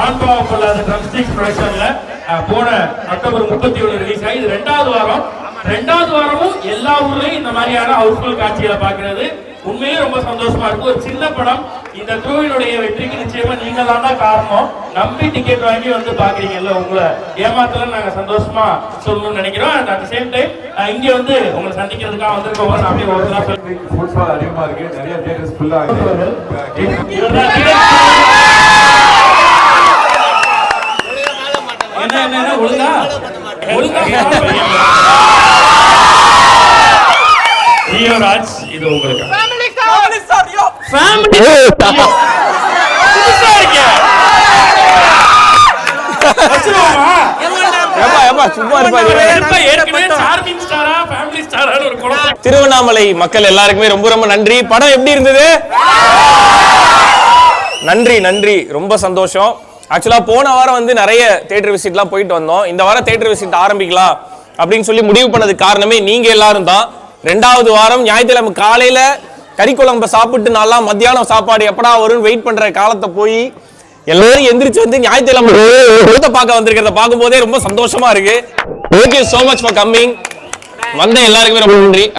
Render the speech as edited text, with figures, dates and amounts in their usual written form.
ஆன்பாவம் கொள்ளாத ட்ரம்ஸ்டிக்ஸ் ப்ரொடக்ஷன்ல போன October 31 release ஆகி இது 2வது வாரம். 2வது வாரமும் எல்லா ஊர்லயும் இந்த மாதிரியான ஹவுஸ்ஃபுல் காட்சிகளை பார்க்கிறது உண்மையிலே ரொம்ப சந்தோஷமா இருக்கு. ஒரு சின்ன படம் இந்த த்ரூவினுடைய வெற்றிக்கு நிச்சயமா நீங்க தான் காரணம். நம்பி டிக்கெட் வாங்கி வந்து பாக்குறீங்கல்ல, உங்களை ஏமாத்தல நாங்க சந்தோஷமா சொல்லணும்னு நினைக்கிறோம். அண்ட் அட் சேம் டைம் இங்க வந்து உங்களை சந்திக்கிறதுக்காக வந்திருக்கோம். அப்படியே ஒரு நாள் ஃபுட்பால் அதிகமா இருக்கு, நிறைய தியேட்டர்ஸ் ஃபுல்லா இருக்கு. என்ன ஒழுங்கா ரியோராஜ் இது உங்களுக்கு திருவண்ணாமலை மக்கள் எல்லாருக்குமே ரொம்ப ரொம்ப நன்றி. படம் எப்படி இருந்தது? நன்றி நன்றி, ரொம்ப சந்தோஷம். ஆக்சுவலா போன வாரம் வந்து நிறைய தியேட்டர் விசிட்லாம் போயிட்டு வந்தோம். இந்த வாரம் தியேட்டர் விசிட் ஆரம்பிக்கலாம் அப்படின்னு சொல்லி முடிவு பண்ணதுக்கு காரணமே நீங்க எல்லாரும் தான். 2வது வாரம் ஞாயிற்றுக்கிழமை காலையில கறி குழம்பு சாப்பிட்டு நல்லா மத்தியானம் சாப்பாடு எப்படா வரும்னு வெயிட் பண்ற காலத்தை போய் எல்லாரும் எந்திரிச்சு வந்து ஞாயிற்றுக்கிழமை பார்க்க வந்திருக்கிறத பார்க்கும் போதே ரொம்ப சந்தோஷமா இருக்கு. Thank you so much for coming. வந்த எல்லாருக்குமே ரொம்ப நன்றி.